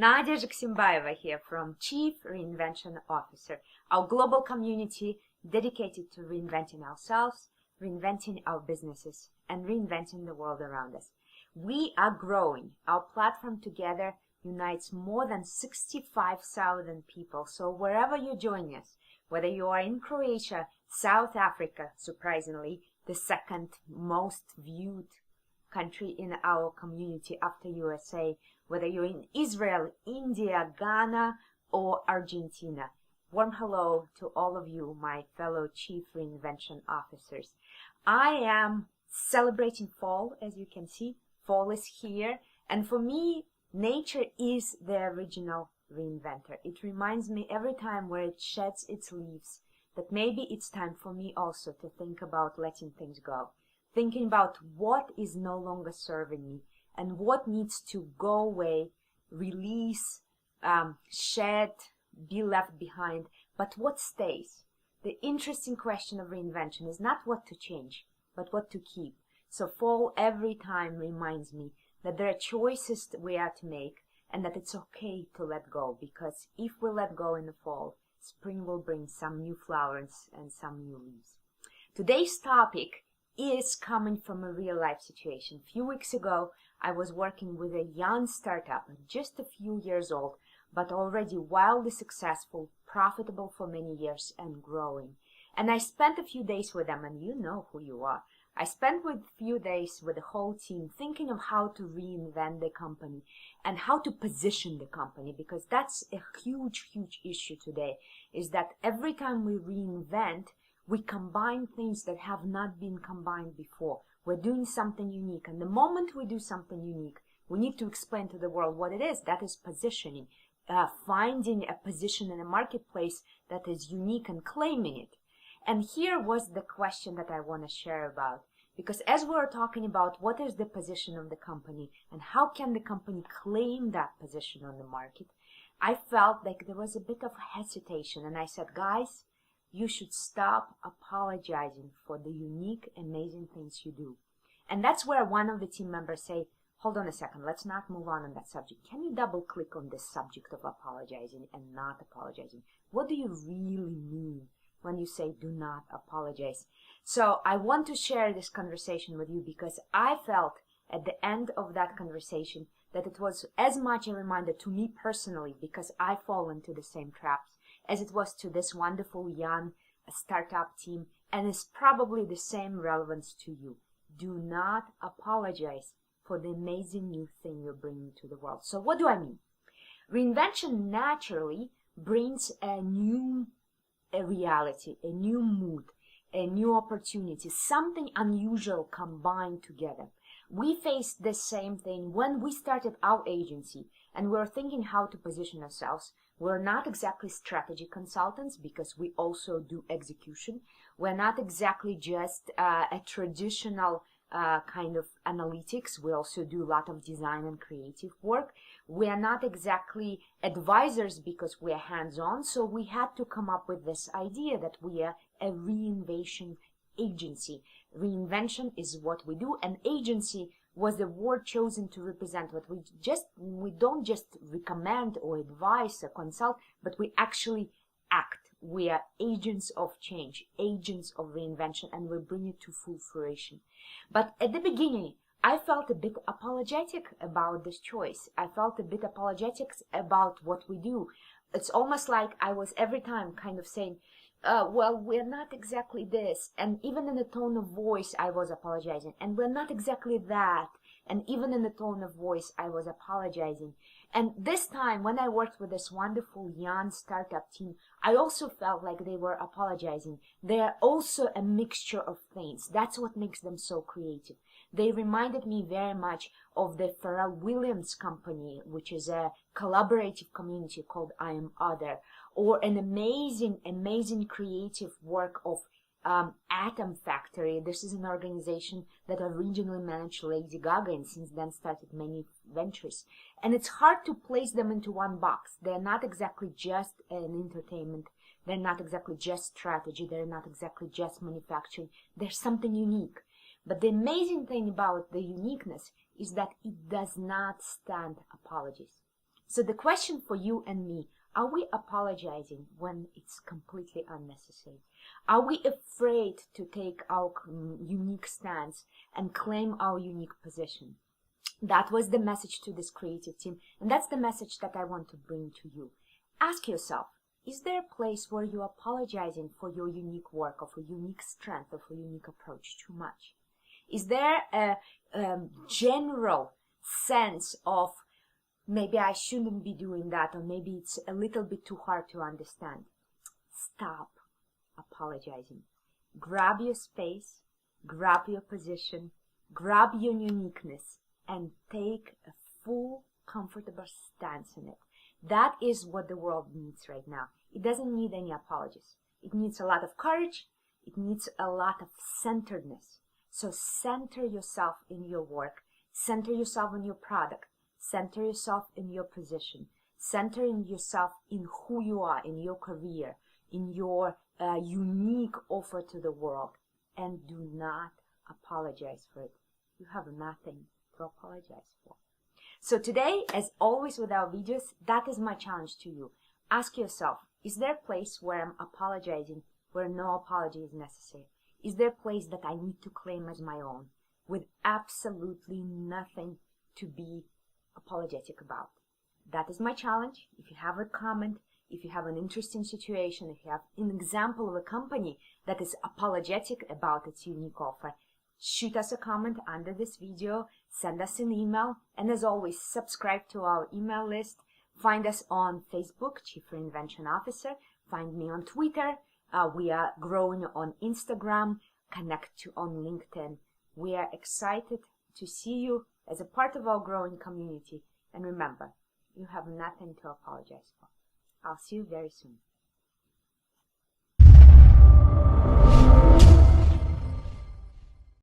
Nadia Zhiksimbayeva here from Chief Reinvention Officer, our global community dedicated to reinventing ourselves, reinventing our businesses, and reinventing the world around us. We are growing. Our platform together unites more than 65,000 people. So wherever you're joining us, whether you are in Croatia, South Africa, surprisingly, the second most viewed country in our community after USA, whether you're in Israel, India, Ghana, or Argentina. Warm hello to all of you, my fellow Chief Reinvention Officers. I am celebrating fall, as you can see. Fall is here, and for me, nature is the original reinventor. It reminds me every time where it sheds its leaves that maybe it's time for me also to think about letting things go. Thinking about what is no longer serving me and what needs to go away, release, shed, be left behind, but what stays. The interesting question of reinvention is not what to change, but what to keep. So fall every time reminds me that there are choices that we are to make and that it's okay to let go, because if we let go in the fall, spring will bring some new flowers and some new leaves. Today's topic is coming from a real life situation. A few weeks ago, I was working with a young startup, just a few years old, but already wildly successful, profitable for many years and growing. And I spent a few days with them, and you know who you are. I spent a few days with the whole team thinking of how to reinvent the company and how to position the company, because that's a huge, huge issue today, is that every time we reinvent, we combine things that have not been combined before. We're doing something unique, and the moment we do something unique, we need to explain to the world what it is. That is positioning, finding a position in a marketplace that is unique and claiming it. And here was the question that I want to share about, because as we're talking about what is the position of the company and how can the company claim that position on the market, I felt like there was a bit of hesitation, and I said, guys, you should stop apologizing for the unique, amazing things you do. And that's where one of the team members say, hold on a second, let's not move on that subject. Can you double click on this subject of apologizing and not apologizing? What do you really mean when you say do not apologize? So I want to share this conversation with you because I felt at the end of that conversation that it was as much a reminder to me personally, because I fall into the same traps, as it was to this wonderful young startup team, and it's probably the same relevance to you. Do not apologize for the amazing new thing you're bringing to the world. So what do I mean? Reinvention naturally brings a new reality, a new mood, a new opportunity, something unusual combined together. We faced the same thing when we started our agency and we were thinking how to position ourselves. We're not exactly strategy consultants because we also do execution. We're not exactly just a traditional kind of analytics. We also do a lot of design and creative work. We are not exactly advisors because we are hands-on. So we had to come up with this idea that we are a reinvention agency. Reinvention is what we do, and agency was the word chosen to represent what we don't just recommend or advise or consult, but we actually act. We are agents of change, agents of reinvention, and we bring it to full fruition. But at the beginning, I felt a bit apologetic about this choice. I felt a bit apologetic about what we do. It's almost like I was every time kind of saying, well, we're not exactly this. And even in the tone of voice, I was apologizing. And we're not exactly that. And even in the tone of voice, I was apologizing. And this time, when I worked with this wonderful young startup team, I also felt like they were apologizing. They are also a mixture of things. That's what makes them so creative. They reminded me very much of the Pharrell Williams company, which is a collaborative community called I Am Other, or an amazing, amazing creative work of Atom Factory. This is an organization that originally managed Lady Gaga and since then started many ventures. And it's hard to place them into one box. They're not exactly just an entertainment. They're not exactly just strategy. They're not exactly just manufacturing. There's something unique. But the amazing thing about the uniqueness is that it does not stand apologies. So the question for you and me, are we apologizing when it's completely unnecessary? Are we afraid to take our unique stance and claim our unique position? That was the message to this creative team, and that's the message that I want to bring to you. Ask yourself, is there a place where you're apologizing for your unique work or for unique strength or for unique approach too much? Is there a general sense of maybe I shouldn't be doing that, or maybe it's a little bit too hard to understand? Stop apologizing. Grab your space, grab your position, grab your uniqueness, and take a full, comfortable stance in it. That is what the world needs right now. It doesn't need any apologies. It needs a lot of courage. It needs a lot of centeredness. So center yourself in your work. Center yourself in your product. Center yourself in your position. Center yourself in who you are, in your career, in your unique offer to the world. And do not apologize for it. You have nothing to apologize for. So today, as always with our videos, that is my challenge to you. Ask yourself, is there a place where I'm apologizing, where no apology is necessary? Is there a place that I need to claim as my own, with absolutely nothing to be apologetic about? That is my challenge. If you have a comment, if you have an interesting situation, if you have an example of a company that is apologetic about its unique offer, shoot us a comment under this video, send us an email, and as always, subscribe to our email list. Find us on Facebook, Chief Reinvention Officer. Find me on Twitter. We are growing on Instagram. Connect on LinkedIn. We are excited to see you as a part of our growing community. And remember, you have nothing to apologize for. I'll see you very soon.